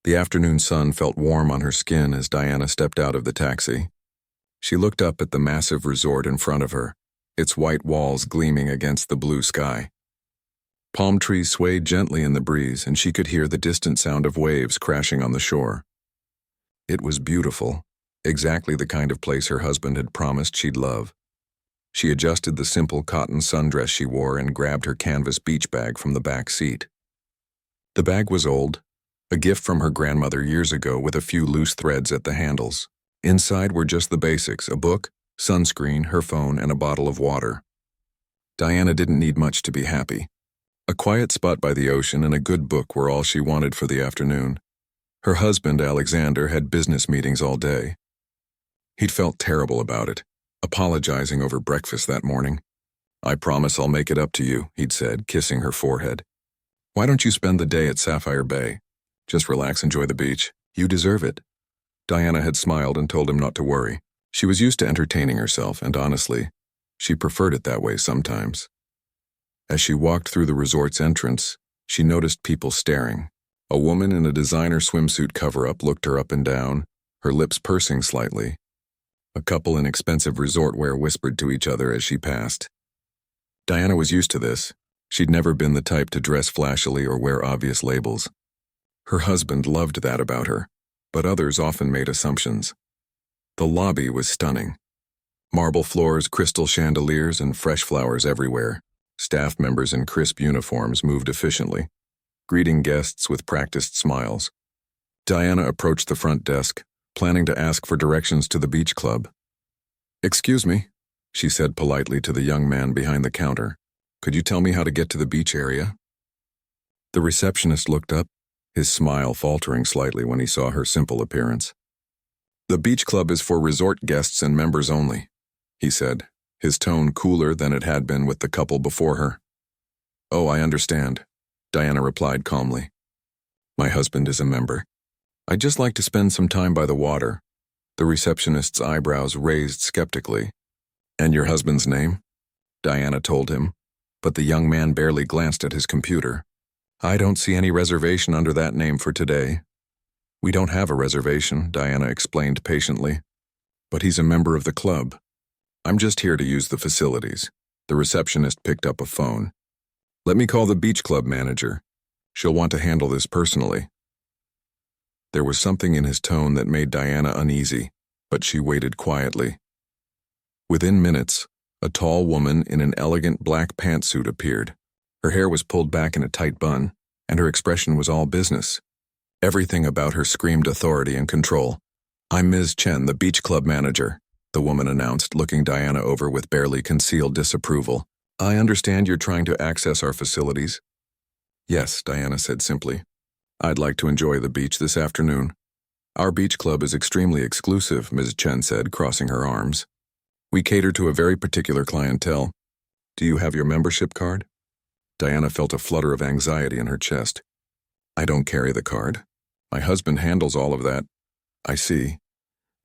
The afternoon sun felt warm on her skin as Diana stepped out of the taxi. She looked up at the massive resort in front of her, its white walls gleaming against the blue sky. Palm trees swayed gently in the breeze, and she could hear the distant sound of waves crashing on the shore. It was beautiful, exactly the kind of place her husband had promised she'd love. She adjusted the simple cotton sundress she wore and grabbed her canvas beach bag from the back seat. The bag was old, a gift from her grandmother years ago with a few loose threads at the handles. Inside were just the basics: a book, sunscreen, her phone, and a bottle of water. Diana didn't need much to be happy. A quiet spot by the ocean and a good book were all she wanted for the afternoon. Her husband, Alexander, had business meetings all day. He'd felt terrible about it, apologizing over breakfast that morning. "I promise I'll make it up to you," he'd said, kissing her forehead. "Why don't you spend the day at Sapphire Bay? Just relax, enjoy the beach. You deserve it." Diana had smiled and told him not to worry. She was used to entertaining herself, and honestly, she preferred it that way sometimes. As she walked through the resort's entrance, she noticed people staring. A woman in a designer swimsuit cover-up looked her up and down, her lips pursing slightly. A couple in expensive resort wear whispered to each other as she passed. Diana was used to this. She'd never been the type to dress flashily or wear obvious labels. Her husband loved that about her, but others often made assumptions. The lobby was stunning. Marble floors, crystal chandeliers, and fresh flowers everywhere. Staff members in crisp uniforms moved efficiently, greeting guests with practiced smiles. Diana approached the front desk, planning to ask for directions to the beach club. "Excuse me," she said politely to the young man behind the counter. "Could you tell me how to get to the beach area?" The receptionist looked up, his smile faltering slightly when he saw her simple appearance. "The beach club is for resort guests and members only," he said, his tone cooler than it had been with the couple before her. "Oh, I understand," Diana replied calmly. "My husband is a member. I'd just like to spend some time by the water." The receptionist's eyebrows raised skeptically. "And your husband's name?" Diana told him, but the young man barely glanced at his computer. "I don't see any reservation under that name for today." "We don't have a reservation," Diana explained patiently. "But he's a member of the club. I'm just here to use the facilities." The receptionist picked up a phone. "Let me call the beach club manager. She'll want to handle this personally." There was something in his tone that made Diana uneasy, but she waited quietly. Within minutes, a tall woman in an elegant black pantsuit appeared. Her hair was pulled back in a tight bun, and her expression was all business. Everything about her screamed authority and control. "I'm Ms. Chen, the beach club manager," the woman announced, looking Diana over with barely concealed disapproval. "I understand you're trying to access our facilities." "Yes," Diana said simply. "I'd like to enjoy the beach this afternoon." "Our beach club is extremely exclusive," Ms. Chen said, crossing her arms. "We cater to a very particular clientele. Do you have your membership card?" Diana felt a flutter of anxiety in her chest. "I don't carry the card. My husband handles all of that." "I see."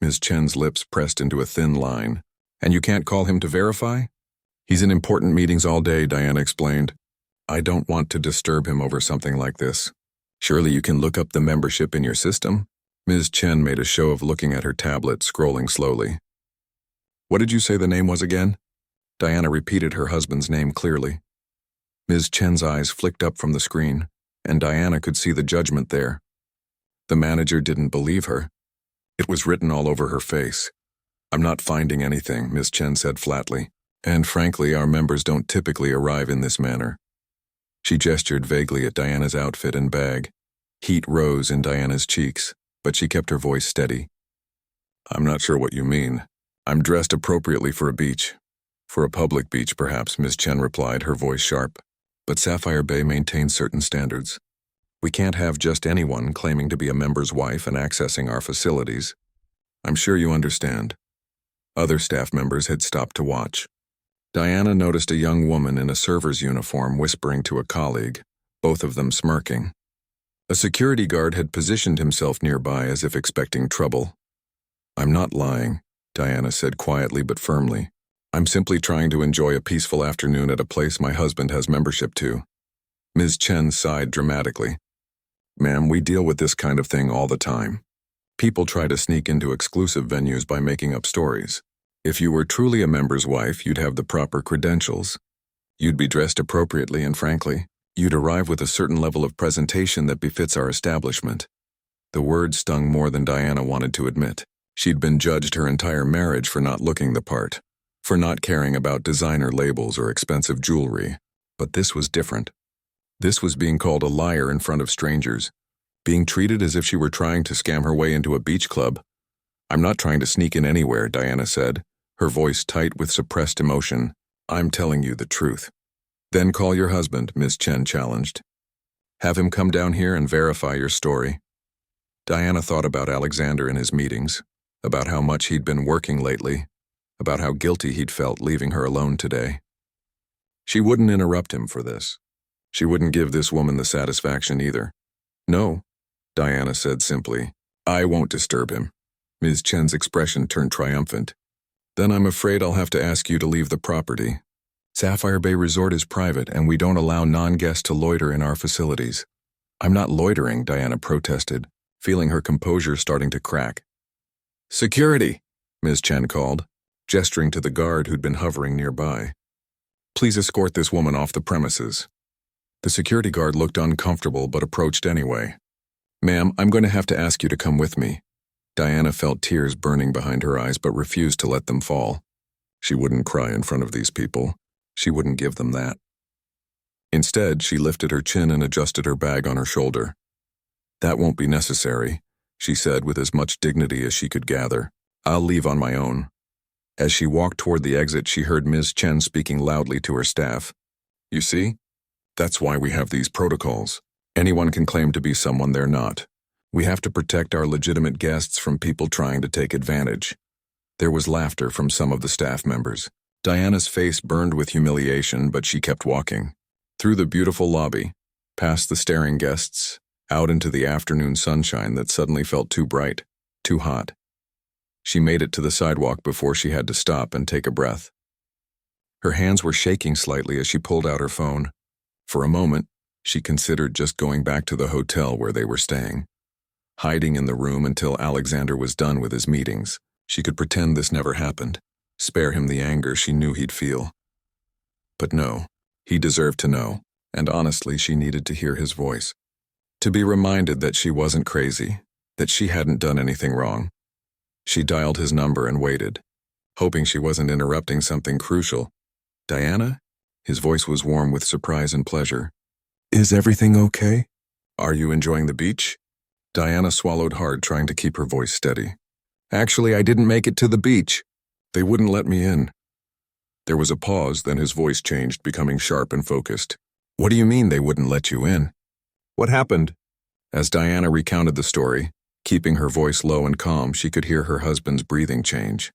Ms. Chen's lips pressed into a thin line. "And you can't call him to verify?" "He's in important meetings all day," Diana explained. "I don't want to disturb him over something like this." "Surely you can look up the membership in your system?" Ms. Chen made a show of looking at her tablet, scrolling slowly. "What did you say the name was again?" Diana repeated her husband's name clearly. Ms. Chen's eyes flicked up from the screen, and Diana could see the judgment there. The manager didn't believe her. It was written all over her face. "I'm not finding anything," Ms. Chen said flatly. "And frankly, our members don't typically arrive in this manner." She gestured vaguely at Diana's outfit and bag. Heat rose in Diana's cheeks, but she kept her voice steady. "I'm not sure what you mean. I'm dressed appropriately for a beach." "For a public beach, perhaps," Ms. Chen replied, her voice sharp. "But Sapphire Bay maintains certain standards. We can't have just anyone claiming to be a member's wife and accessing our facilities. I'm sure you understand." Other staff members had stopped to watch. Diana noticed a young woman in a server's uniform whispering to a colleague, both of them smirking. A security guard had positioned himself nearby as if expecting trouble. "I'm not lying," Diana said quietly but firmly. "I'm simply trying to enjoy a peaceful afternoon at a place my husband has membership to." Ms. Chen sighed dramatically. Ma'am, we deal with this kind of thing all the time. People try to sneak into exclusive venues by making up stories. If you were truly a member's wife, you'd have the proper credentials. You'd be dressed appropriately and frankly, you'd arrive with a certain level of presentation that befits our establishment. The words stung more than Diana wanted to admit. She'd been judged her entire marriage for not looking the part, for not caring about designer labels or expensive jewelry. But this was different. This was being called a liar in front of strangers, being treated as if she were trying to scam her way into a beach club. "I'm not trying to sneak in anywhere," Diana said, her voice tight with suppressed emotion. "I'm telling you the truth." "Then call your husband," Ms. Chen challenged. "Have him come down here and verify your story." Diana thought about Alexander and his meetings, about how much he'd been working lately, about how guilty he'd felt leaving her alone today. She wouldn't interrupt him for this. She wouldn't give this woman the satisfaction either. "No," Diana said simply. "I won't disturb him." Ms. Chen's expression turned triumphant. "Then I'm afraid I'll have to ask you to leave the property. Sapphire Bay Resort is private and we don't allow non-guests to loiter in our facilities." "I'm not loitering," Diana protested, feeling her composure starting to crack. "Security," Ms. Chen called, gesturing to the guard who'd been hovering nearby. "Please escort this woman off the premises." The security guard looked uncomfortable but approached anyway. "Ma'am, I'm going to have to ask you to come with me." Diana felt tears burning behind her eyes but refused to let them fall. She wouldn't cry in front of these people. She wouldn't give them that. Instead, she lifted her chin and adjusted her bag on her shoulder. "That won't be necessary," she said with as much dignity as she could gather. "I'll leave on my own." As she walked toward the exit, she heard Ms. Chen speaking loudly to her staff. "You see? That's why we have these protocols. Anyone can claim to be someone they're not. We have to protect our legitimate guests from people trying to take advantage." There was laughter from some of the staff members. Diana's face burned with humiliation, but she kept walking. Through the beautiful lobby, past the staring guests, out into the afternoon sunshine that suddenly felt too bright, too hot. She made it to the sidewalk before she had to stop and take a breath. Her hands were shaking slightly as she pulled out her phone. For a moment, she considered just going back to the hotel where they were staying, hiding in the room until Alexander was done with his meetings. She could pretend this never happened, spare him the anger she knew he'd feel. But no, he deserved to know, and honestly, she needed to hear his voice. To be reminded that she wasn't crazy, that she hadn't done anything wrong. She dialed his number and waited, hoping she wasn't interrupting something crucial. "Diana?" His voice was warm with surprise and pleasure. "Is everything okay? Are you enjoying the beach?" Diana swallowed hard, trying to keep her voice steady. "Actually, I didn't make it to the beach. They wouldn't let me in." There was a pause, then his voice changed, becoming sharp and focused. "What do you mean they wouldn't let you in? What happened?" As Diana recounted the story, keeping her voice low and calm, she could hear her husband's breathing change.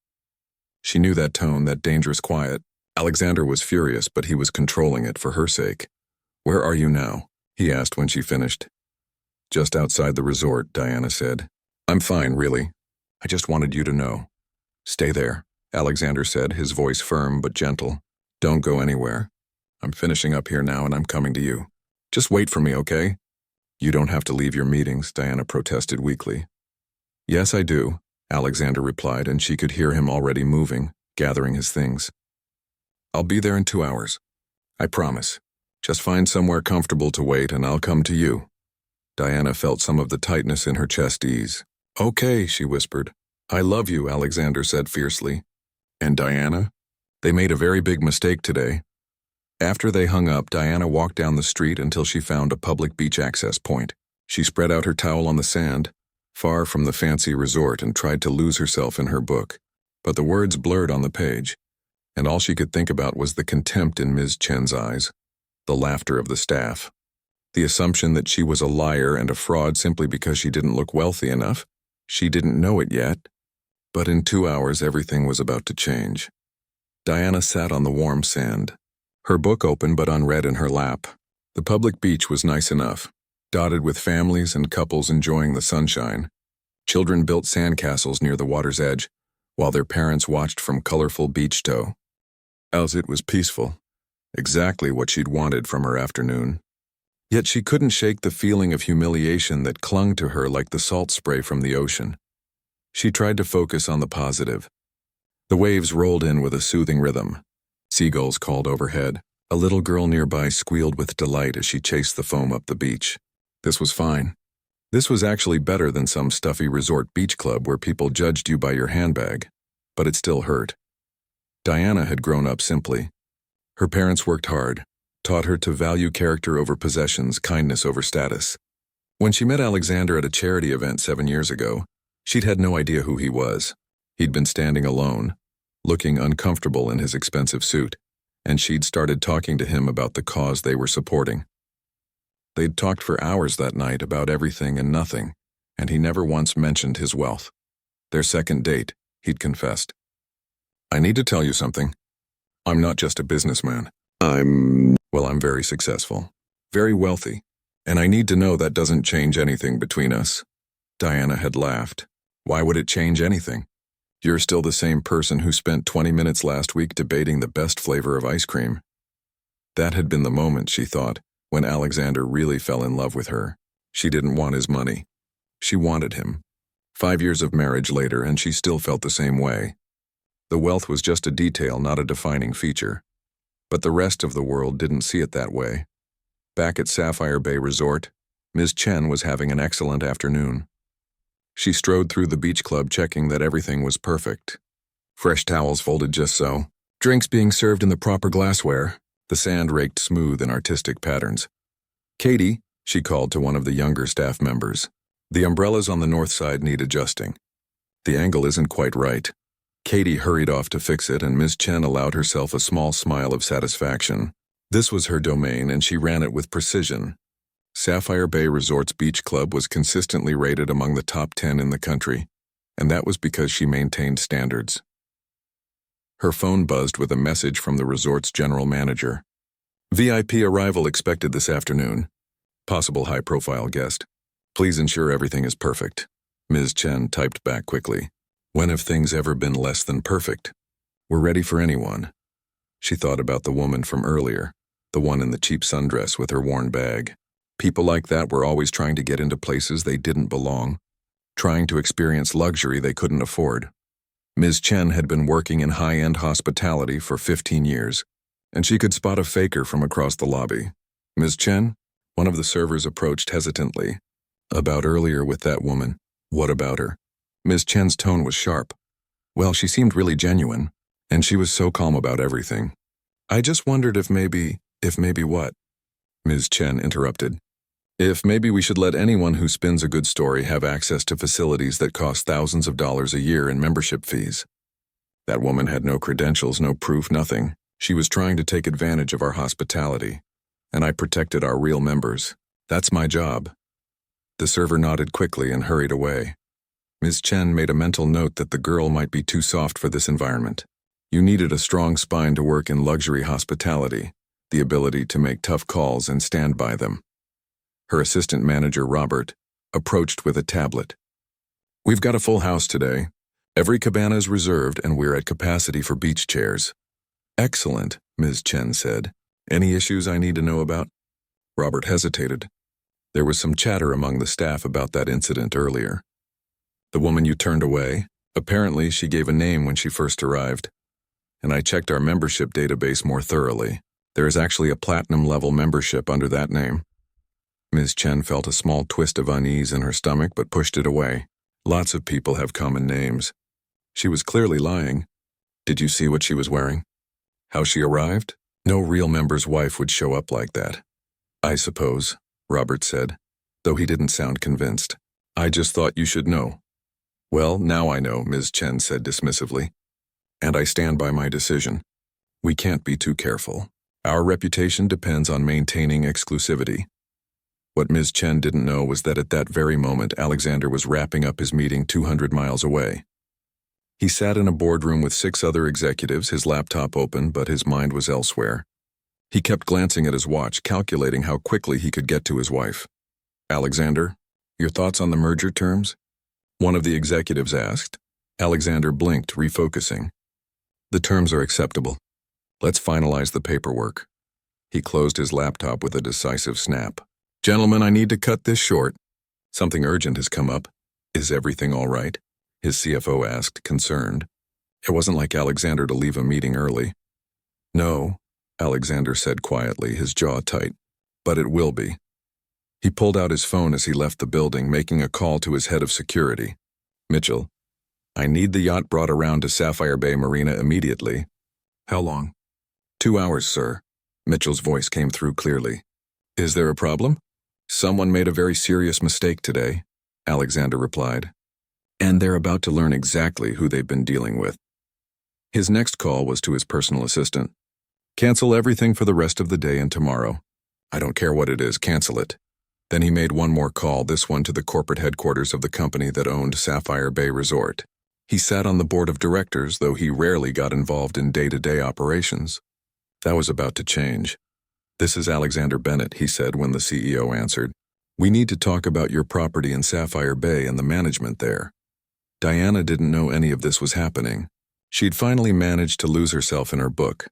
She knew that tone, that dangerous quiet. Alexander was furious, but he was controlling it for her sake. "Where are you now?" he asked when she finished. "Just outside the resort," Diana said. "I'm fine, really. I just wanted you to know." "Stay there," Alexander said, his voice firm but gentle. "Don't go anywhere. I'm finishing up here now and I'm coming to you. Just wait for me, okay?" "You don't have to leave your meetings," Diana protested weakly. "Yes, I do," Alexander replied, and she could hear him already moving, gathering his things. "I'll be there in 2 hours. I promise. Just find somewhere comfortable to wait and I'll come to you." Diana felt some of the tightness in her chest ease. "Okay," she whispered. "I love you," Alexander said fiercely. "And Diana? They made a very big mistake today." After they hung up, Diana walked down the street until she found a public beach access point. She spread out her towel on the sand, far from the fancy resort, and tried to lose herself in her book. But the words blurred on the page, and all she could think about was the contempt in Ms. Chen's eyes, the laughter of the staff, the assumption that she was a liar and a fraud simply because she didn't look wealthy enough. She didn't know it yet, but in 2 hours everything was about to change. Diana sat on the warm sand, her book open but unread in her lap. The public beach was nice enough, dotted with families and couples enjoying the sunshine. Children built sandcastles near the water's edge, while their parents watched from colorful beach tow. As it was peaceful, exactly what she'd wanted from her afternoon. Yet she couldn't shake the feeling of humiliation that clung to her like the salt spray from the ocean. She tried to focus on the positive. The waves rolled in with a soothing rhythm. Seagulls called overhead. A little girl nearby squealed with delight as she chased the foam up the beach. This was fine. This was actually better than some stuffy resort beach club where people judged you by your handbag. But it still hurt. Diana had grown up simply. Her parents worked hard, taught her to value character over possessions, kindness over status. When she met Alexander at a charity event 7 years ago, she'd had no idea who he was. He'd been standing alone, looking uncomfortable in his expensive suit, and she'd started talking to him about the cause they were supporting. They'd talked for hours that night about everything and nothing, and he never once mentioned his wealth. Their second date, he'd confessed. "I need to tell you something. I'm not just a businessman. I'm very successful, very wealthy, and I need to know that doesn't change anything between us." Diana had laughed. "Why would it change anything? You're still the same person who spent 20 minutes last week debating the best flavor of ice cream." That had been the moment, she thought, when Alexander really fell in love with her. She didn't want his money. She wanted him. 5 years of marriage later, and she still felt the same way. The wealth was just a detail, not a defining feature. But the rest of the world didn't see it that way. Back at Sapphire Bay Resort, Ms. Chen was having an excellent afternoon. She strode through the beach club checking that everything was perfect. Fresh towels folded just so, drinks being served in the proper glassware, the sand raked smooth in artistic patterns. "Katie," she called to one of the younger staff members. "The umbrellas on the north side need adjusting. The angle isn't quite right." Katie hurried off to fix it, and Ms. Chen allowed herself a small smile of satisfaction. This was her domain, and she ran it with precision. Sapphire Bay Resort's beach club was consistently rated among the top 10 in the country, and that was because she maintained standards. Her phone buzzed with a message from the resort's general manager. "VIP arrival expected this afternoon. Possible high-profile guest. Please ensure everything is perfect." Ms. Chen typed back quickly. When have things ever been less than perfect? We're ready for anyone. She thought about the woman from earlier, the one in the cheap sundress with her worn bag. People like that were always trying to get into places they didn't belong, trying to experience luxury they couldn't afford. Ms. Chen had been working in high-end hospitality for 15 years, and she could spot a faker from across the lobby. "Ms. Chen?" One of the servers approached hesitantly. "About earlier with that woman. What about her?" Ms. Chen's tone was sharp. "Well, she seemed really genuine, and she was so calm about everything. I just wondered if maybe what?" Ms. Chen interrupted. "If maybe we should let anyone who spins a good story have access to facilities that cost thousands of dollars a year in membership fees." That woman had no credentials, no proof, nothing. She was trying to take advantage of our hospitality, and I protected our real members. That's my job. The server nodded quickly and hurried away. Ms. Chen made a mental note that the girl might be too soft for this environment. You needed a strong spine to work in luxury hospitality, the ability to make tough calls and stand by them. Her assistant manager, Robert, approached with a tablet. "We've got a full house today. Every cabana is reserved, and we're at capacity for beach chairs." "Excellent," Ms. Chen said. "Any issues I need to know about?" Robert hesitated. There was some chatter among the staff about that incident earlier. "The woman you turned away? Apparently she gave a name when she first arrived. And I checked our membership database more thoroughly. There is actually a platinum-level membership under that name." Ms. Chen felt a small twist of unease in her stomach but pushed it away. Lots of people have common names. She was clearly lying. Did you see what she was wearing? How she arrived? No real member's wife would show up like that. "I suppose," Robert said, though he didn't sound convinced. "I just thought you should know." "Well, now I know," Ms. Chen said dismissively. "And I stand by my decision. We can't be too careful. Our reputation depends on maintaining exclusivity." What Ms. Chen didn't know was that at that very moment Alexander was wrapping up his meeting 200 miles away. He sat in a boardroom with 6 other executives, his laptop open, but his mind was elsewhere. He kept glancing at his watch, calculating how quickly he could get to his wife. "Alexander, your thoughts on the merger terms?" one of the executives asked. Alexander blinked, refocusing. "The terms are acceptable. Let's finalize the paperwork." He closed his laptop with a decisive snap. Gentlemen, I need to cut this short. Something urgent has come up. Is everything all right? His CFO asked, concerned. It wasn't like Alexander to leave a meeting early. No, Alexander said quietly, his jaw tight. But it will be. He pulled out his phone as he left the building, making a call to his head of security. Mitchell, I need the yacht brought around to Sapphire Bay Marina immediately. How long? 2 hours, sir. Mitchell's voice came through clearly. Is there a problem? Someone made a very serious mistake today, Alexander replied. And they're about to learn exactly who they've been dealing with. His next call was to his personal assistant. Cancel everything for the rest of the day and tomorrow. I don't care what it is, cancel it. Then he made one more call, this one to the corporate headquarters of the company that owned Sapphire Bay Resort. He sat on the board of directors, though he rarely got involved in day-to-day operations. That was about to change. This is Alexander Bennett, he said when the CEO answered. We need to talk about your property in Sapphire Bay and the management there. Diana didn't know any of this was happening. She'd finally managed to lose herself in her book,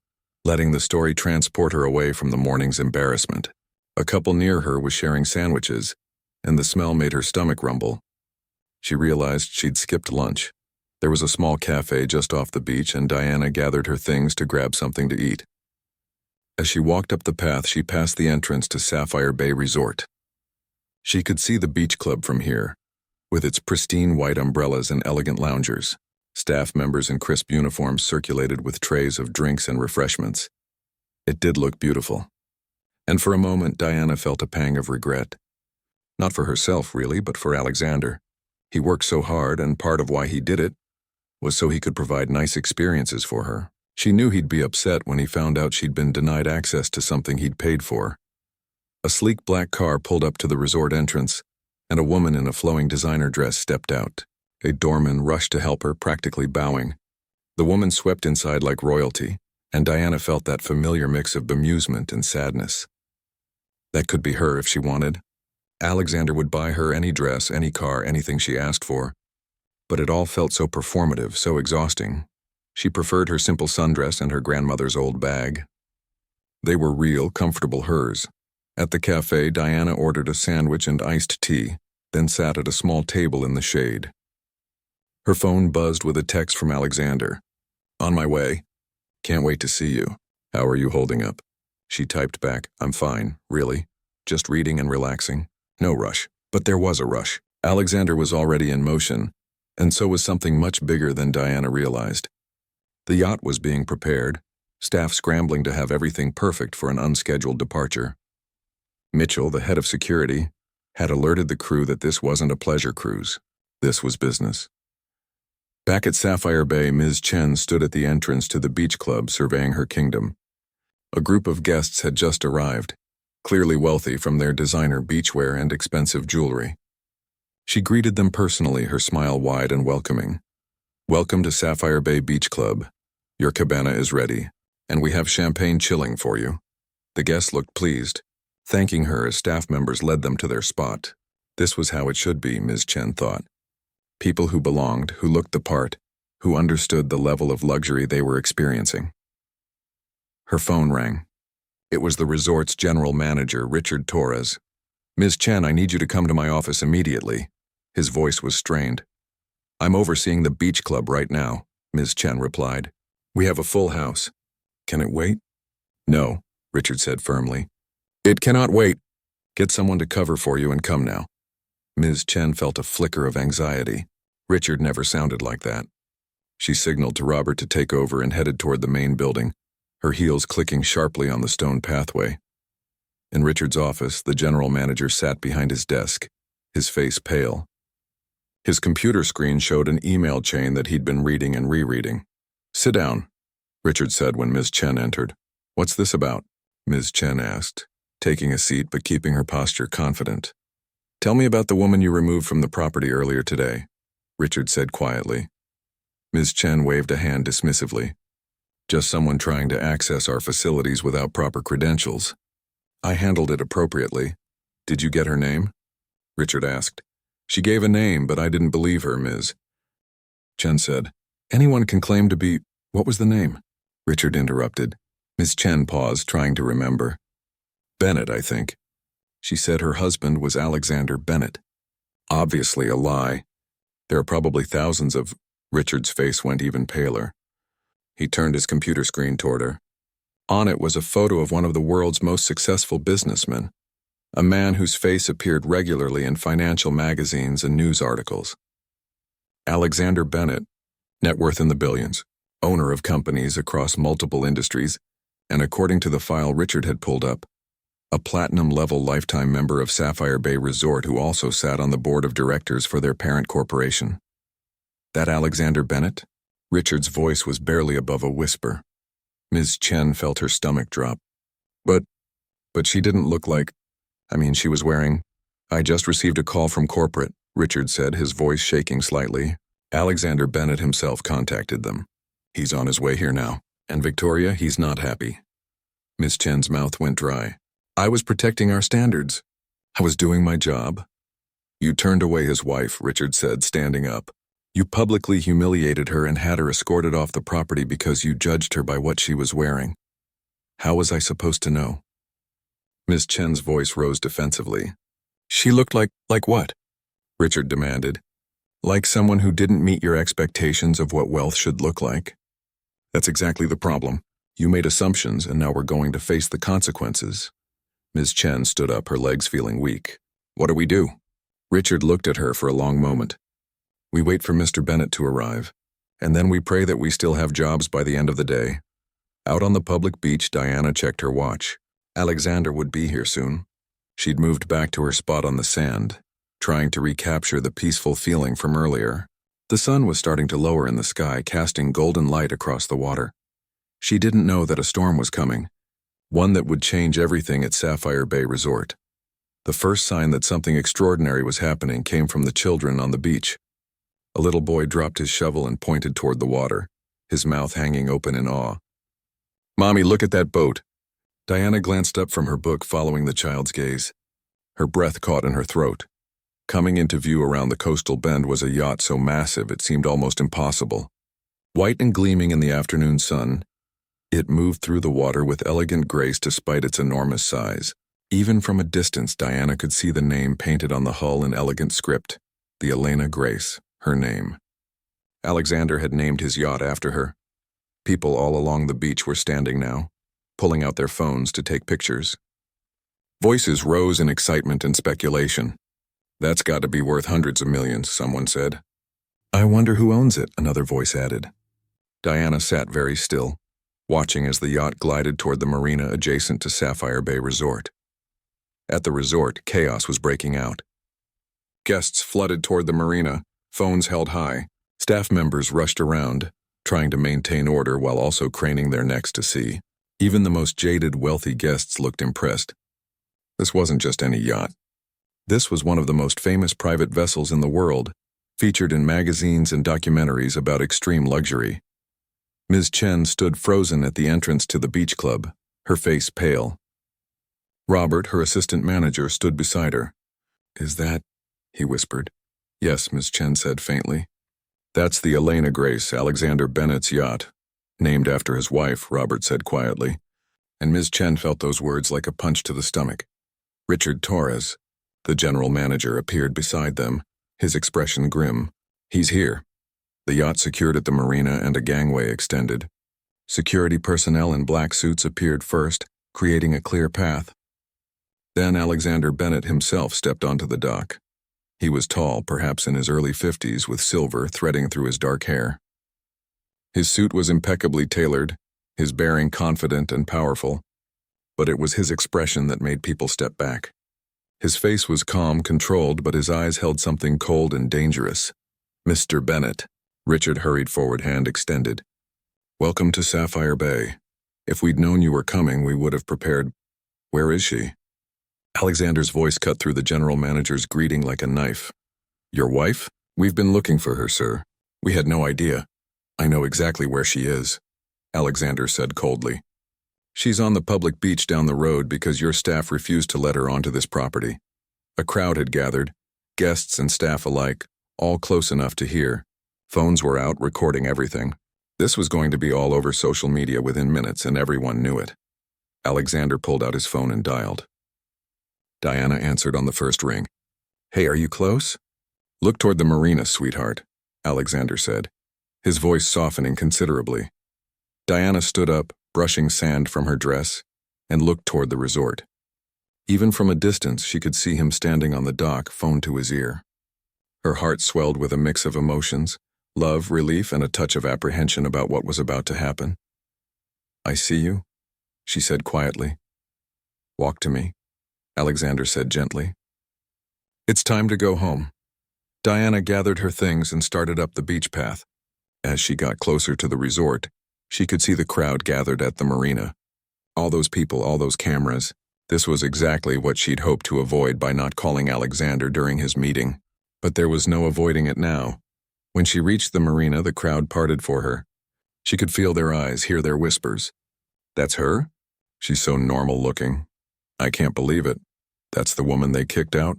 letting the story transport her away from the morning's embarrassment. A couple near her was sharing sandwiches, and the smell made her stomach rumble. She realized she'd skipped lunch. There was a small cafe just off the beach, and Diana gathered her things to grab something to eat. As she walked up the path, she passed the entrance to Sapphire Bay Resort. She could see the beach club from here, with its pristine white umbrellas and elegant loungers. Staff members in crisp uniforms circulated with trays of drinks and refreshments. It did look beautiful. And for a moment, Diana felt a pang of regret. Not for herself, really, but for Alexander. He worked so hard, and part of why he did it was so he could provide nice experiences for her. She knew he'd be upset when he found out she'd been denied access to something he'd paid for. A sleek black car pulled up to the resort entrance, and a woman in a flowing designer dress stepped out. A doorman rushed to help her, practically bowing. The woman swept inside like royalty, and Diana felt that familiar mix of bemusement and sadness. That could be her if she wanted. Alexander would buy her any dress, any car, anything she asked for. But it all felt so performative, so exhausting. She preferred her simple sundress and her grandmother's old bag. They were real, comfortable hers. At the cafe, Diana ordered a sandwich and iced tea, then sat at a small table in the shade. Her phone buzzed with a text from Alexander. On my way. Can't wait to see you. How are you holding up? She typed back, I'm fine, really. Just reading and relaxing. No rush. But there was a rush. Alexander was already in motion, and so was something much bigger than Diana realized. The yacht was being prepared, staff scrambling to have everything perfect for an unscheduled departure. Mitchell, the head of security, had alerted the crew that this wasn't a pleasure cruise. This was business. Back at Sapphire Bay, Ms. Chen stood at the entrance to the beach club surveying her kingdom. A group of guests had just arrived, clearly wealthy from their designer beachwear and expensive jewelry. She greeted them personally, her smile wide and welcoming. Welcome to Sapphire Bay Beach Club. Your cabana is ready, and we have champagne chilling for you. The guests looked pleased, thanking her as staff members led them to their spot. This was how it should be, Ms. Chen thought. People who belonged, who looked the part, who understood the level of luxury they were experiencing. Her phone rang. It was the resort's general manager, Richard Torres. Ms. Chen, I need you to come to my office immediately. His voice was strained. I'm overseeing the beach club right now, Ms. Chen replied. We have a full house. Can it wait? No, Richard said firmly. It cannot wait. Get someone to cover for you and come now. Ms. Chen felt a flicker of anxiety. Richard never sounded like that. She signaled to Robert to take over and headed toward the main building, her heels clicking sharply on the stone pathway. In Richard's office, the general manager sat behind his desk, his face pale. His computer screen showed an email chain that he'd been reading and rereading. Sit down, Richard said when Ms. Chen entered. What's this about? Ms. Chen asked, taking a seat but keeping her posture confident. Tell me about the woman you removed from the property earlier today, Richard said quietly. Ms. Chen waved a hand dismissively. Just someone trying to access our facilities without proper credentials. I handled it appropriately. Did you get her name? Richard asked. She gave a name, but I didn't believe her, Ms. Chen said. Anyone can claim to be... What was the name? Richard interrupted. Ms. Chen paused, trying to remember. Bennett, I think. She said her husband was Alexander Bennett. Obviously a lie. There are probably thousands of... Richard's face went even paler. He turned his computer screen toward her. On it was a photo of one of the world's most successful businessmen, a man whose face appeared regularly in financial magazines and news articles. Alexander Bennett, net worth in the billions, owner of companies across multiple industries, and according to the file Richard had pulled up, a platinum-level lifetime member of Sapphire Bay Resort who also sat on the board of directors for their parent corporation. That Alexander Bennett? Richard's voice was barely above a whisper. Ms. Chen felt her stomach drop. But she didn't look like... she was wearing... I just received a call from corporate, Richard said, his voice shaking slightly. Alexander Bennett himself contacted them. He's on his way here now. And Victoria, he's not happy. Ms. Chen's mouth went dry. I was protecting our standards. I was doing my job. You turned away his wife, Richard said, standing up. You publicly humiliated her and had her escorted off the property because you judged her by what she was wearing. How was I supposed to know? Ms. Chen's voice rose defensively. She looked like what? Richard demanded. Like someone who didn't meet your expectations of what wealth should look like. That's exactly the problem. You made assumptions and now we're going to face the consequences. Ms. Chen stood up, her legs feeling weak. What do we do? Richard looked at her for a long moment. We wait for Mr. Bennett to arrive, and then we pray that we still have jobs by the end of the day. Out on the public beach, Diana checked her watch. Alexander would be here soon. She'd moved back to her spot on the sand, trying to recapture the peaceful feeling from earlier. The sun was starting to lower in the sky, casting golden light across the water. She didn't know that a storm was coming, one that would change everything at Sapphire Bay Resort. The first sign that something extraordinary was happening came from the children on the beach. A little boy dropped his shovel and pointed toward the water, his mouth hanging open in awe. Mommy, look at that boat. Diana glanced up from her book, following the child's gaze. Her breath caught in her throat. Coming into view around the coastal bend was a yacht so massive it seemed almost impossible. White and gleaming in the afternoon sun, it moved through the water with elegant grace despite its enormous size. Even from a distance, Diana could see the name painted on the hull in elegant script, the Elena Grace. Her name. Alexander had named his yacht after her. People all along the beach were standing now, pulling out their phones to take pictures. Voices rose in excitement and speculation. That's got to be worth hundreds of millions, someone said. I wonder who owns it, another voice added. Diana sat very still, watching as the yacht glided toward the marina adjacent to Sapphire Bay Resort. At the resort, chaos was breaking out. Guests flooded toward the marina, phones held high. Staff members rushed around, trying to maintain order while also craning their necks to see. Even the most jaded, wealthy guests looked impressed. This wasn't just any yacht. This was one of the most famous private vessels in the world, featured in magazines and documentaries about extreme luxury. Ms. Chen stood frozen at the entrance to the beach club, her face pale. Robert, her assistant manager, stood beside her. Is that... he whispered. Yes, Ms. Chen said faintly. That's the Elena Grace, Alexander Bennett's yacht. Named after his wife, Robert said quietly. And Ms. Chen felt those words like a punch to the stomach. Richard Torres, the general manager, appeared beside them, his expression grim. He's here. The yacht secured at the marina and a gangway extended. Security personnel in black suits appeared first, creating a clear path. Then Alexander Bennett himself stepped onto the dock. He was tall, perhaps in his early 50s, with silver threading through his dark hair. His suit was impeccably tailored, his bearing confident and powerful, but it was his expression that made people step back. His face was calm, controlled, but his eyes held something cold and dangerous. Mr. Bennett. Richard hurried forward, hand extended. Welcome to Sapphire Bay. If we'd known you were coming, we would have prepared. Where is she? Alexander's voice cut through the general manager's greeting like a knife. Your wife? We've been looking for her, sir. We had no idea. I know exactly where she is, Alexander said coldly. She's on the public beach down the road because your staff refused to let her onto this property. A crowd had gathered, guests and staff alike, all close enough to hear. Phones were out, recording everything. This was going to be all over social media within minutes, and everyone knew it. Alexander pulled out his phone and dialed. Diana answered on the first ring. Hey, are you close? Look toward the marina, sweetheart, Alexander said, his voice softening considerably. Diana stood up, brushing sand from her dress, and looked toward the resort. Even from a distance, she could see him standing on the dock, phone to his ear. Her heart swelled with a mix of emotions, love, relief, and a touch of apprehension about what was about to happen. I see you, she said quietly. Walk to me, Alexander said gently. It's time to go home. Diana gathered her things and started up the beach path. As she got closer to the resort, she could see the crowd gathered at the marina. All those people, all those cameras. This was exactly what she'd hoped to avoid by not calling Alexander during his meeting. But there was no avoiding it now. When she reached the marina, the crowd parted for her. She could feel their eyes, hear their whispers. That's her? She's so normal looking. I can't believe it. That's the woman they kicked out?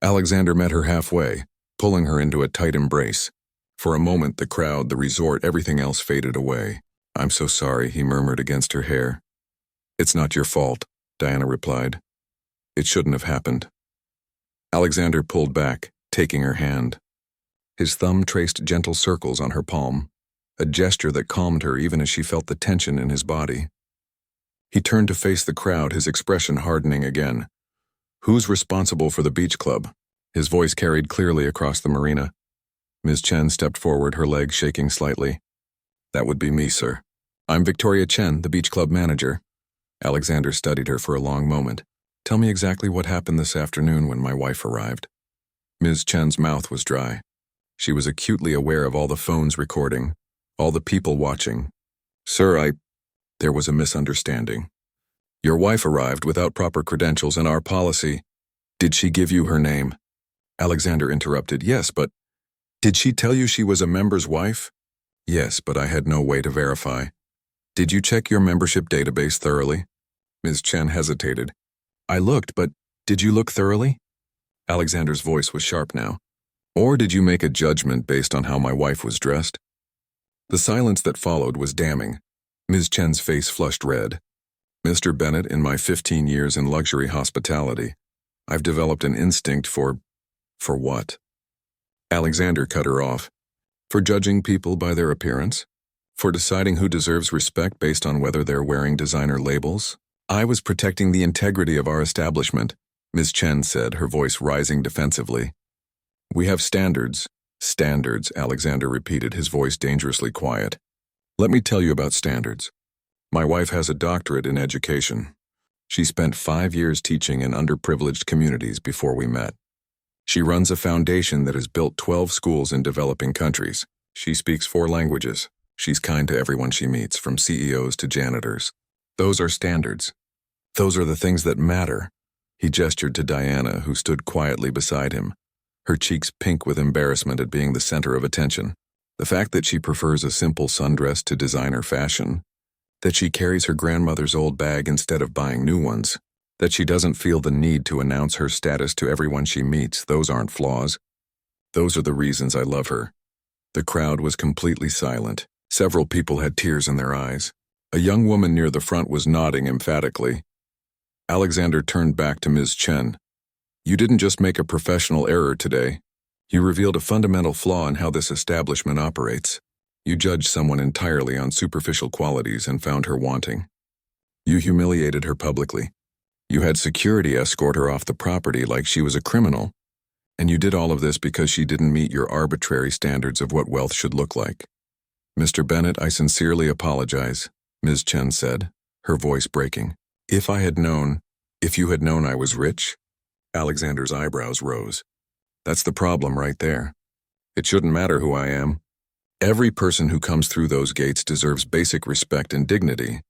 Alexander met her halfway, pulling her into a tight embrace. For a moment, the crowd, the resort, everything else faded away. I'm so sorry, he murmured against her hair. It's not your fault, Diana replied. It shouldn't have happened. Alexander pulled back, taking her hand. His thumb traced gentle circles on her palm, a gesture that calmed her even as she felt the tension in his body. He turned to face the crowd, his expression hardening again. Who's responsible for the beach club? His voice carried clearly across the marina. Ms. Chen stepped forward, her legs shaking slightly. That would be me, sir. I'm Victoria Chen, the beach club manager. Alexander studied her for a long moment. Tell me exactly what happened this afternoon when my wife arrived. Ms. Chen's mouth was dry. She was acutely aware of all the phones recording, all the people watching. Sir, there was a misunderstanding. Your wife arrived without proper credentials and our policy. Did she give you her name? Alexander interrupted. Yes, but did she tell you she was a member's wife? Yes, but I had no way to verify. Did you check your membership database thoroughly? Ms. Chen hesitated. I looked, but did you look thoroughly? Alexander's voice was sharp now. Or did you make a judgment based on how my wife was dressed? The silence that followed was damning. Ms. Chen's face flushed red. Mr. Bennett, in my 15 years in luxury hospitality, I've developed an instinct for what? Alexander cut her off. For judging people by their appearance? For deciding who deserves respect based on whether they're wearing designer labels? I was protecting the integrity of our establishment, Ms. Chen said, her voice rising defensively. We have standards. Standards, Alexander repeated, his voice dangerously quiet. Let me tell you about standards. My wife has a doctorate in education. She spent 5 years teaching in underprivileged communities before we met. She runs a foundation that has built 12 schools in developing countries. She speaks 4 languages. She's kind to everyone she meets, from CEOs to janitors. Those are standards. Those are the things that matter. He gestured to Diana, who stood quietly beside him, her cheeks pink with embarrassment at being the center of attention. The fact that she prefers a simple sundress to designer fashion, that she carries her grandmother's old bag instead of buying new ones, that she doesn't feel the need to announce her status to everyone she meets, those aren't flaws. Those are the reasons I love her. The crowd was completely silent. Several people had tears in their eyes. A young woman near the front was nodding emphatically. Alexander turned back to Ms. Chen. You didn't just make a professional error today. You revealed a fundamental flaw in how this establishment operates. You judged someone entirely on superficial qualities and found her wanting. You humiliated her publicly. You had security escort her off the property like she was a criminal. And you did all of this because she didn't meet your arbitrary standards of what wealth should look like. Mr. Bennett, I sincerely apologize, Ms. Chen said, her voice breaking. If you had known I was rich? Alexander's eyebrows rose. That's the problem right there. It shouldn't matter who I am. Every person who comes through those gates deserves basic respect and dignity.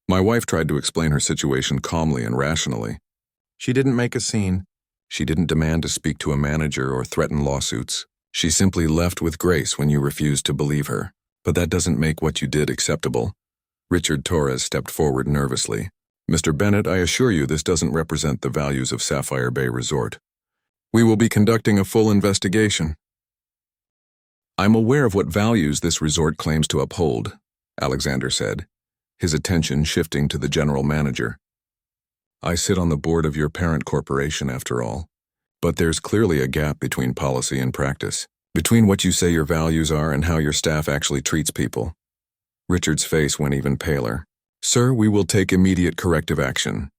My wife tried to explain her situation calmly and rationally. She didn't make a scene. She didn't demand to speak to a manager or threaten lawsuits. She simply left with grace when you refused to believe her. But that doesn't make what you did acceptable. Richard Torres stepped forward nervously. Mr. Bennett, I assure you this doesn't represent the values of Sapphire Bay Resort. We will be conducting a full investigation. I'm aware of what values this resort claims to uphold, Alexander said, his attention shifting to the general manager. I sit on the board of your parent corporation, after all. But there's clearly a gap between policy and practice, between what you say your values are and how your staff actually treats people. Richard's face went even paler. Sir, we will take immediate corrective action.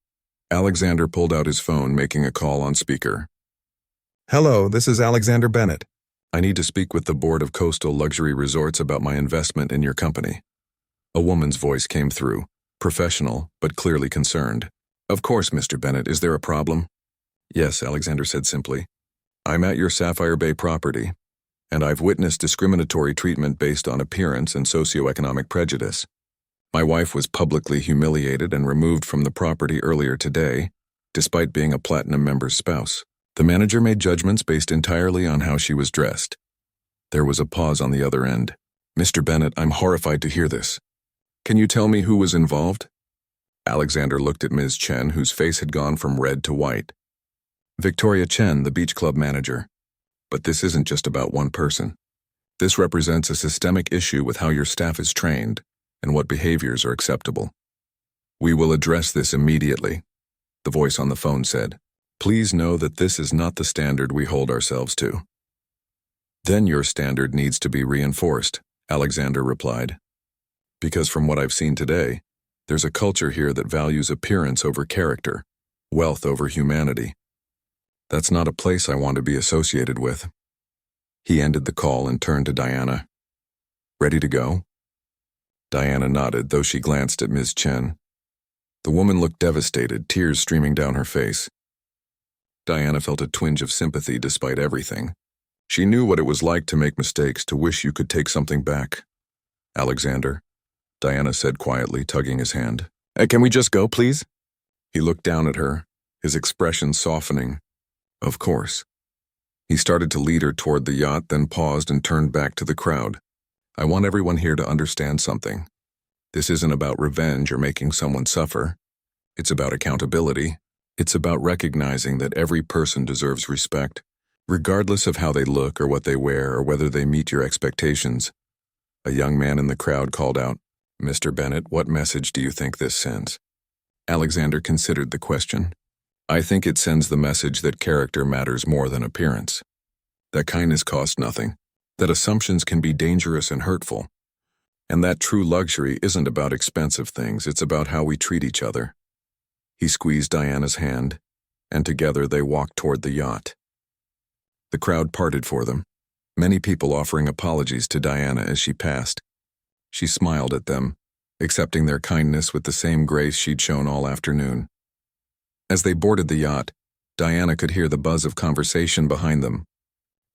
Alexander pulled out his phone, making a call on speaker. Hello, this is Alexander Bennett. I need to speak with the Board of Coastal Luxury Resorts about my investment in your company. A woman's voice came through, professional, but clearly concerned. Of course, Mr. Bennett, is there a problem? Yes, Alexander said simply. I'm at your Sapphire Bay property, and I've witnessed discriminatory treatment based on appearance and socioeconomic prejudice. My wife was publicly humiliated and removed from the property earlier today, despite being a Platinum member's spouse. The manager made judgments based entirely on how she was dressed. There was a pause on the other end. Mr. Bennett, I'm horrified to hear this. Can you tell me who was involved? Alexander looked at Ms. Chen, whose face had gone from red to white. Victoria Chen, the beach club manager. But this isn't just about one person. This represents a systemic issue with how your staff is trained and what behaviors are acceptable. We will address this immediately, the voice on the phone said. Please know that this is not the standard we hold ourselves to. Then your standard needs to be reinforced, Alexander replied. Because from what I've seen today, there's a culture here that values appearance over character, wealth over humanity. That's not a place I want to be associated with. He ended the call and turned to Diana. Ready to go? Diana nodded, though she glanced at Ms. Chen. The woman looked devastated, tears streaming down her face. Diana felt a twinge of sympathy despite everything. She knew what it was like to make mistakes, to wish you could take something back. Alexander, Diana said quietly, tugging his hand. Can we just go, please? He looked down at her, his expression softening. Of course. He started to lead her toward the yacht, then paused and turned back to the crowd. I want everyone here to understand something. This isn't about revenge or making someone suffer. It's about accountability. It's about recognizing that every person deserves respect, regardless of how they look or what they wear or whether they meet your expectations. A young man in the crowd called out, Mr. Bennett, what message do you think this sends? Alexander considered the question. I think it sends the message that character matters more than appearance. That kindness costs nothing. That assumptions can be dangerous and hurtful. And that true luxury isn't about expensive things, it's about how we treat each other. He squeezed Diana's hand, and together they walked toward the yacht. The crowd parted for them, many people offering apologies to Diana as she passed. She smiled at them, accepting their kindness with the same grace she'd shown all afternoon. As they boarded the yacht, Diana could hear the buzz of conversation behind them.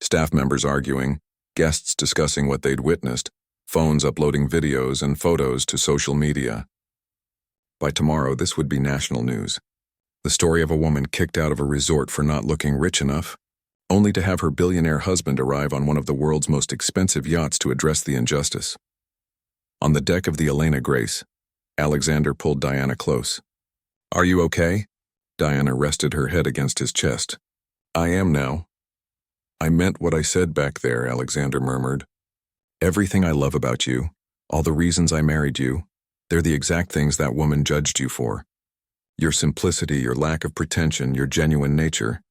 Staff members arguing, guests discussing what they'd witnessed, phones uploading videos and photos to social media. By tomorrow, this would be national news. The story of a woman kicked out of a resort for not looking rich enough, only to have her billionaire husband arrive on one of the world's most expensive yachts to address the injustice. On the deck of the Elena Grace, Alexander pulled Diana close. Are you okay? Diana rested her head against his chest. I am now. I meant what I said back there, Alexander murmured. Everything I love about you, all the reasons I married you, they're the exact things that woman judged you for. Your simplicity, your lack of pretension, your genuine nature.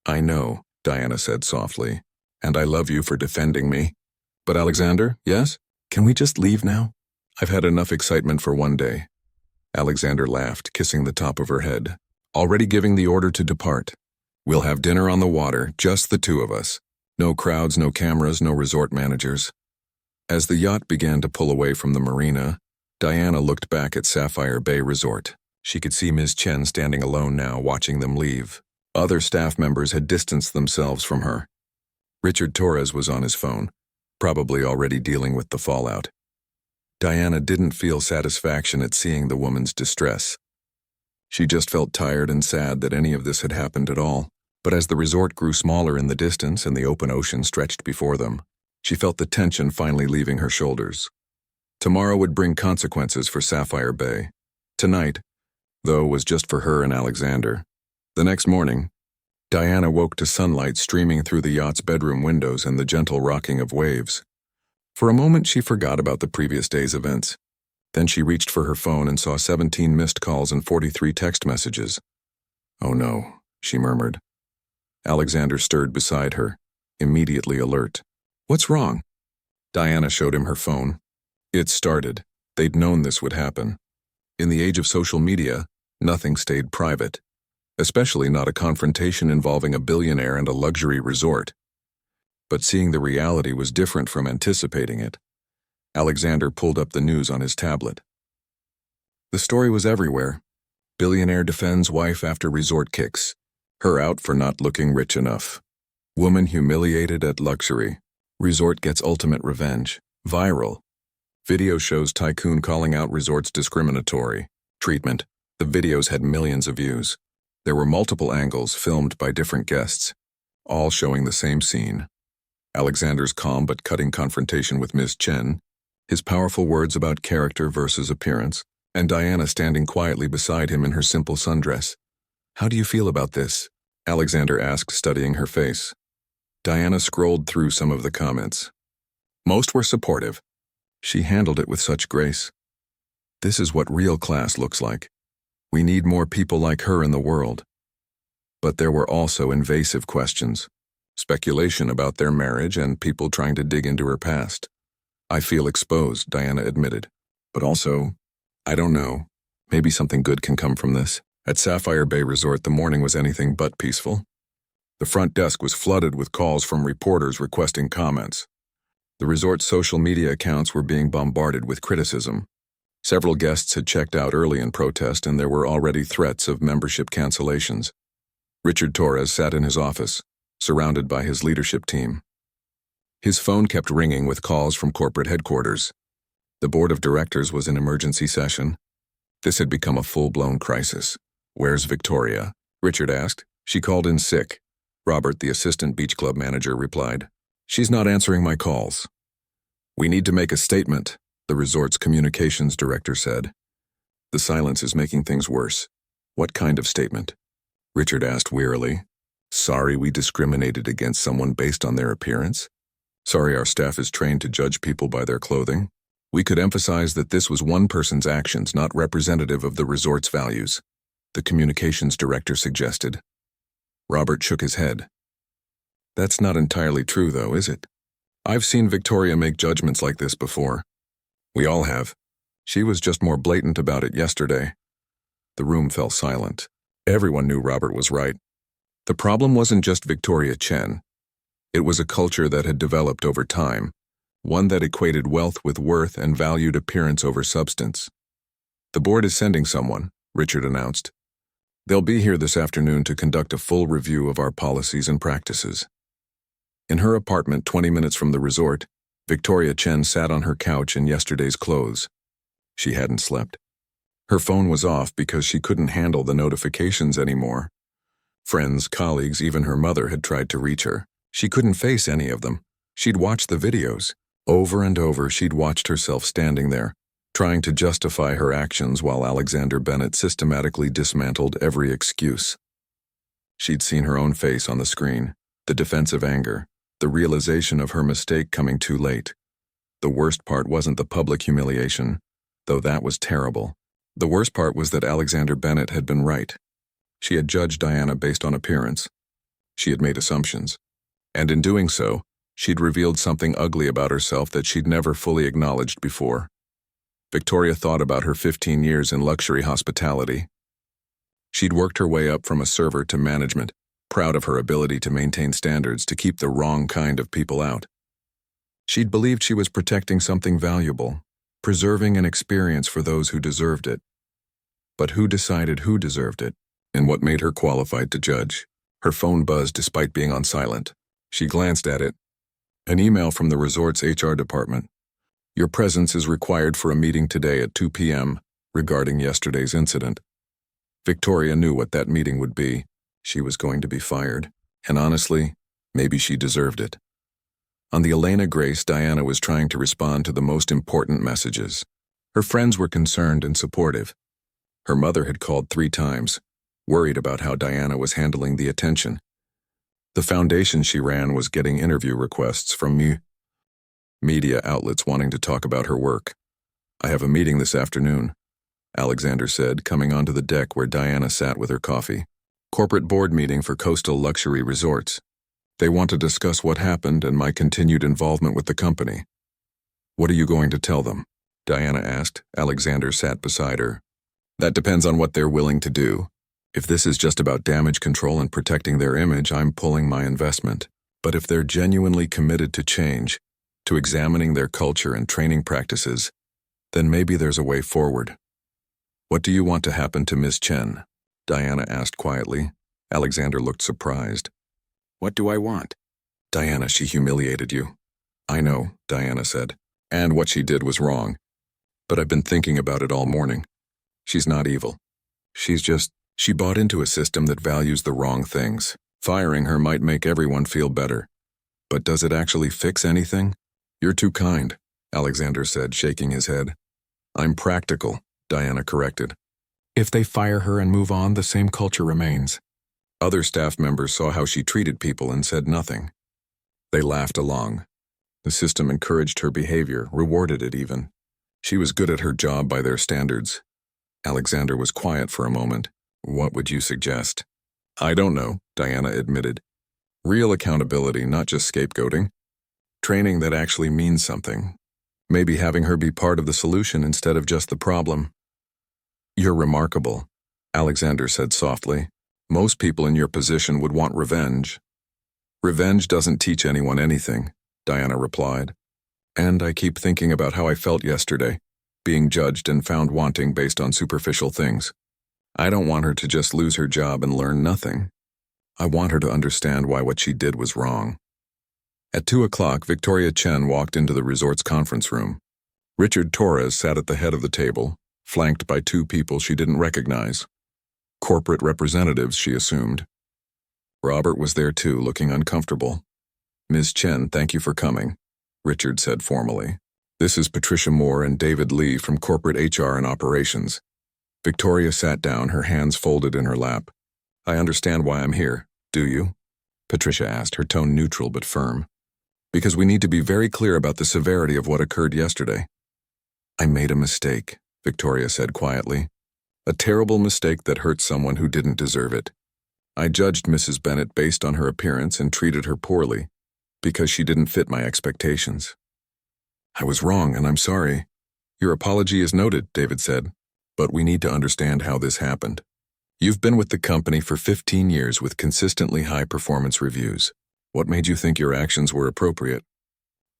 I know, Diana said softly, and I love you for defending me. But Alexander, yes? Can we just leave now? I've had enough excitement for one day. Alexander laughed, kissing the top of her head. Already giving the order to depart. We'll have dinner on the water, just the two of us. No crowds, no cameras, no resort managers. As the yacht began to pull away from the marina, Diana looked back at Sapphire Bay Resort. She could see Ms. Chen standing alone now, watching them leave. Other staff members had distanced themselves from her. Richard Torres was on his phone, probably already dealing with the fallout. Diana didn't feel satisfaction at seeing the woman's distress. She just felt tired and sad that any of this had happened at all. But as the resort grew smaller in the distance and the open ocean stretched before them, she felt the tension finally leaving her shoulders. Tomorrow would bring consequences for Sapphire Bay. Tonight, though, was just for her and Alexander. The next morning, Diana woke to sunlight streaming through the yacht's bedroom windows and the gentle rocking of waves. For a moment, she forgot about the previous day's events. Then she reached for her phone and saw 17 missed calls and 43 text messages. "Oh no," she murmured. Alexander stirred beside her, immediately alert. "What's wrong?" Diana showed him her phone. It started. They'd known this would happen. In the age of social media, nothing stayed private, especially not a confrontation involving a billionaire and a luxury resort. But seeing the reality was different from anticipating it. Alexander pulled up the news on his tablet. The story was everywhere. Billionaire defends wife after resort kicks. Her out for not looking rich enough. Woman humiliated at luxury. Resort gets ultimate revenge. Viral. Video shows Tycoon calling out resort's discriminatory treatment. The videos had millions of views. There were multiple angles filmed by different guests, all showing the same scene. Alexander's calm but cutting confrontation with Ms. Chen, his powerful words about character versus appearance, and Diana standing quietly beside him in her simple sundress. "How do you feel about this?" Alexander asked, studying her face. Diana scrolled through some of the comments. Most were supportive. She handled it with such grace. This is what real class looks like. We need more people like her in the world. But there were also invasive questions. Speculation about their marriage and people trying to dig into her past. "I feel exposed," Diana admitted. "But also, I don't know. Maybe something good can come from this." At Sapphire Bay Resort, the morning was anything but peaceful. The front desk was flooded with calls from reporters requesting comments. The resort's social media accounts were being bombarded with criticism. Several guests had checked out early in protest, and there were already threats of membership cancellations. Richard Torres sat in his office, surrounded by his leadership team. His phone kept ringing with calls from corporate headquarters. The board of directors was in emergency session. This had become a full-blown crisis. "Where's Victoria?" Richard asked. "She called in sick." Robert, the assistant beach club manager, replied. "She's not answering my calls." "We need to make a statement," the resort's communications director said. "The silence is making things worse." "What kind of statement?" Richard asked wearily. "Sorry we discriminated against someone based on their appearance? Sorry our staff is trained to judge people by their clothing? We could emphasize that this was one person's actions, not representative of the resort's values," the communications director suggested. Robert shook his head. "That's not entirely true, though, is it? I've seen Victoria make judgments like this before. We all have. She was just more blatant about it yesterday." The room fell silent. Everyone knew Robert was right. The problem wasn't just Victoria Chen. It was a culture that had developed over time, one that equated wealth with worth and valued appearance over substance. "The board is sending someone," Richard announced. "They'll be here this afternoon to conduct a full review of our policies and practices." In her apartment 20 minutes from the resort, Victoria Chen sat on her couch in yesterday's clothes. She hadn't slept. Her phone was off because she couldn't handle the notifications anymore. Friends, colleagues, even her mother had tried to reach her. She couldn't face any of them. She'd watched the videos. Over and over, she'd watched herself standing there, trying to justify her actions while Alexander Bennett systematically dismantled every excuse. She'd seen her own face on the screen, the defensive anger, the realization of her mistake coming too late. The worst part wasn't the public humiliation, though that was terrible. The worst part was that Alexander Bennett had been right. She had judged Diana based on appearance. She had made assumptions. And in doing so, she'd revealed something ugly about herself that she'd never fully acknowledged before. Victoria thought about her 15 years in luxury hospitality. She'd worked her way up from a server to management, proud of her ability to maintain standards to keep the wrong kind of people out. She'd believed she was protecting something valuable, preserving an experience for those who deserved it. But who decided who deserved it, and what made her qualified to judge? Her phone buzzed despite being on silent. She glanced at it. An email from the resort's HR department. "Your presence is required for a meeting today at 2 p.m. regarding yesterday's incident." Victoria knew what that meeting would be. She was going to be fired. And honestly, maybe she deserved it. On the Elena Grace, Diana was trying to respond to the most important messages. Her friends were concerned and supportive. Her mother had called 3 times, worried about how Diana was handling the attention. The foundation she ran was getting interview requests from media outlets wanting to talk about her work. "I have a meeting this afternoon," Alexander said, coming onto the deck where Diana sat with her coffee. Corporate board meeting for coastal luxury resorts. They want to discuss what happened and my continued involvement with the company. What are you going to tell them? Diana asked. Alexander sat beside her. That depends on what they're willing to do. If this is just about damage control and protecting their image, I'm pulling my investment. But if they're genuinely committed to change, to examining their culture and training practices, then maybe there's a way forward. What do you want to happen to Miss Chen? Diana asked quietly. Alexander looked surprised. What do I want? Diana, she humiliated you. I know, Diana said, and what she did was wrong. But I've been thinking about it all morning. She's not evil. She bought into a system that values the wrong things. Firing her might make everyone feel better. But does it actually fix anything? You're too kind, Alexander said, shaking his head. I'm practical, Diana corrected. If they fire her and move on, the same culture remains. Other staff members saw how she treated people and said nothing. They laughed along. The system encouraged her behavior, rewarded it even. She was good at her job by their standards. Alexander was quiet for a moment. What would you suggest? I don't know, Diana admitted. Real accountability, not just scapegoating. Training that actually means something. Maybe having her be part of the solution instead of just the problem. You're remarkable, Alexander said softly. Most people in your position would want revenge. Revenge doesn't teach anyone anything, Diana replied. And I keep thinking about how I felt yesterday, being judged and found wanting based on superficial things. I don't want her to just lose her job and learn nothing. I want her to understand why what she did was wrong. At 2 o'clock, Victoria Chen walked into the resort's conference room. Richard Torres sat at the head of the table, flanked by 2 people she didn't recognize. Corporate representatives, she assumed. Robert was there too, looking uncomfortable. Ms. Chen, thank you for coming, Richard said formally. This is Patricia Moore and David Lee from Corporate HR and Operations. Victoria sat down, her hands folded in her lap. I understand why I'm here, do you? Patricia asked, her tone neutral but firm. Because we need to be very clear about the severity of what occurred yesterday. I made a mistake, Victoria said quietly. A terrible mistake that hurt someone who didn't deserve it. I judged Mrs. Bennett based on her appearance and treated her poorly, because she didn't fit my expectations. I was wrong, and I'm sorry. Your apology is noted, David said, but we need to understand how this happened. You've been with the company for 15 years with consistently high performance reviews. What made you think your actions were appropriate?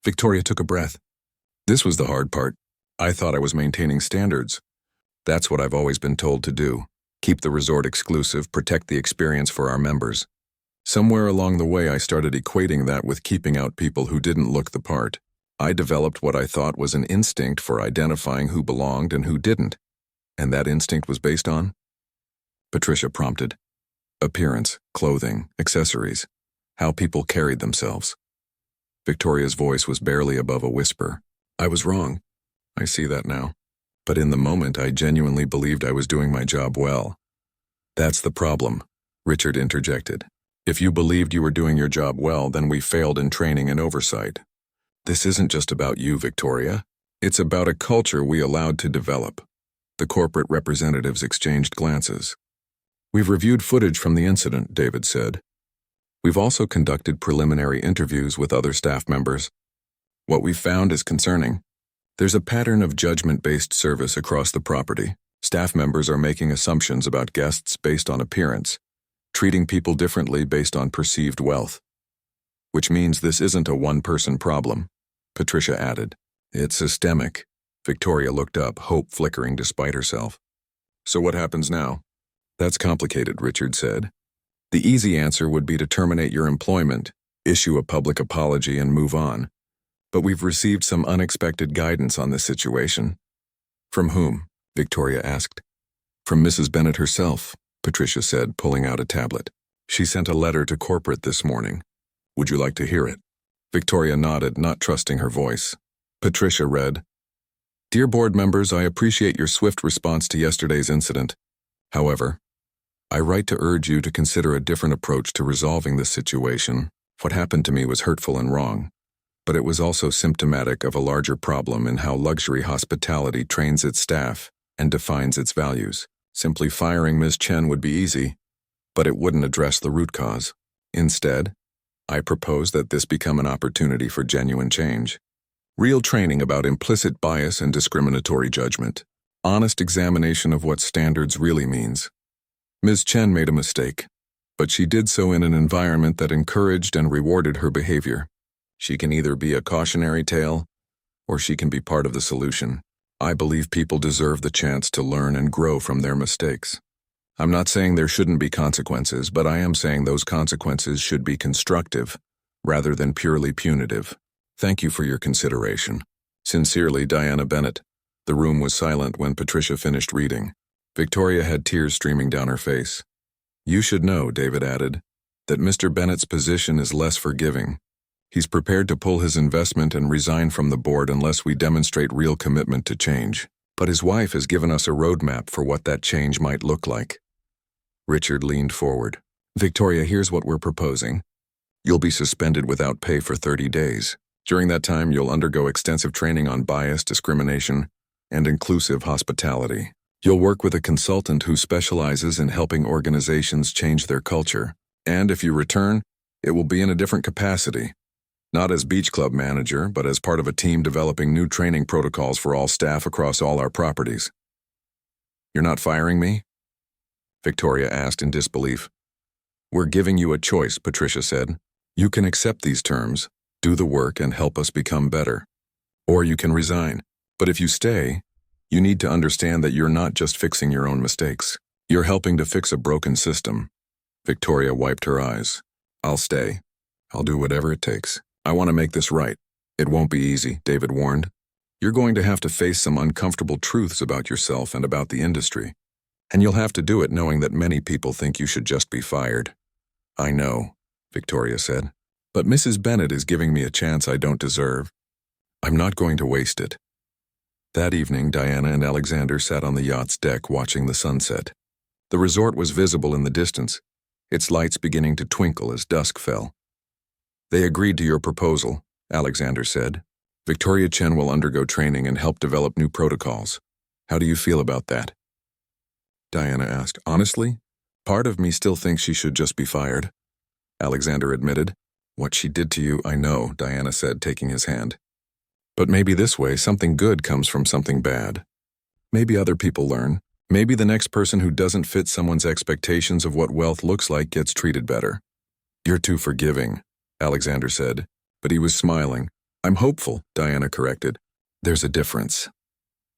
Victoria took a breath. This was the hard part. I thought I was maintaining standards. That's what I've always been told to do. Keep the resort exclusive, protect the experience for our members. Somewhere along the way, I started equating that with keeping out people who didn't look the part. I developed what I thought was an instinct for identifying who belonged and who didn't. And that instinct was based on? Patricia prompted. Appearance, clothing, accessories, how people carried themselves. Victoria's voice was barely above a whisper. I was wrong. I see that now. But in the moment, I genuinely believed I was doing my job well. That's the problem, Richard interjected. If you believed you were doing your job well, then we failed in training and oversight. This isn't just about you, Victoria. It's about a culture we allowed to develop. The corporate representatives exchanged glances. We've reviewed footage from the incident, David said. We've also conducted preliminary interviews with other staff members. What we've found is concerning. There's a pattern of judgment-based service across the property. Staff members are making assumptions about guests based on appearance, treating people differently based on perceived wealth. Which means this isn't a one-person problem, Patricia added. It's systemic. Victoria looked up, hope flickering despite herself. So what happens now? That's complicated, Richard said. The easy answer would be to terminate your employment, issue a public apology, and move on. But we've received some unexpected guidance on this situation. From whom? Victoria asked. From Mrs. Bennett herself, Patricia said, pulling out a tablet. She sent a letter to corporate this morning. Would you like to hear it? Victoria nodded, not trusting her voice. Patricia read, Dear board members, I appreciate your swift response to yesterday's incident. However, I write to urge you to consider a different approach to resolving this situation. What happened to me was hurtful and wrong, but it was also symptomatic of a larger problem in how luxury hospitality trains its staff and defines its values. Simply firing Ms. Chen would be easy, but it wouldn't address the root cause. Instead, I propose that this become an opportunity for genuine change. Real training about implicit bias and discriminatory judgment. Honest examination of what standards really means. Ms. Chen made a mistake, but she did so in an environment that encouraged and rewarded her behavior. She can either be a cautionary tale, or she can be part of the solution. I believe people deserve the chance to learn and grow from their mistakes. I'm not saying there shouldn't be consequences, but I am saying those consequences should be constructive, rather than purely punitive. Thank you for your consideration. Sincerely, Diana Bennett. The room was silent when Patricia finished reading. Victoria had tears streaming down her face. You should know, David added, that Mr. Bennett's position is less forgiving. He's prepared to pull his investment and resign from the board unless we demonstrate real commitment to change. But his wife has given us a roadmap for what that change might look like. Richard leaned forward. Victoria, here's what we're proposing. You'll be suspended without pay for 30 days. During that time, you'll undergo extensive training on bias, discrimination, and inclusive hospitality. You'll work with a consultant who specializes in helping organizations change their culture. And if you return, it will be in a different capacity. Not as beach club manager, but as part of a team developing new training protocols for all staff across all our properties. You're not firing me? Victoria asked in disbelief. We're giving you a choice, Patricia said. You can accept these terms, do the work, and help us become better. Or you can resign. But if you stay, you need to understand that you're not just fixing your own mistakes. You're helping to fix a broken system. Victoria wiped her eyes. I'll stay. I'll do whatever it takes. I want to make this right. It won't be easy, David warned. You're going to have to face some uncomfortable truths about yourself and about the industry. And you'll have to do it knowing that many people think you should just be fired. I know, Victoria said. But Mrs. Bennett is giving me a chance I don't deserve. I'm not going to waste it. That evening, Diana and Alexander sat on the yacht's deck watching the sunset. The resort was visible in the distance, its lights beginning to twinkle as dusk fell. They agreed to your proposal, Alexander said. Victoria Chen will undergo training and help develop new protocols. How do you feel about that? Diana asked. Honestly, part of me still thinks she should just be fired. Alexander admitted. What she did to you, I know, Diana said, taking his hand. But maybe this way, something good comes from something bad. Maybe other people learn. Maybe the next person who doesn't fit someone's expectations of what wealth looks like gets treated better. You're too forgiving, Alexander said, but he was smiling. I'm hopeful, Diana corrected. There's a difference.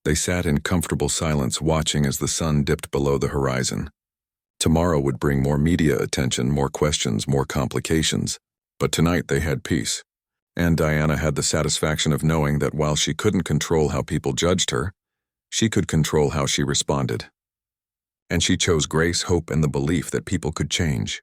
They sat in comfortable silence watching as the sun dipped below the horizon. Tomorrow would bring more media attention, more questions, more complications. But tonight they had peace. And Diana had the satisfaction of knowing that while she couldn't control how people judged her, she could control how she responded. And she chose grace, hope, and the belief that people could change.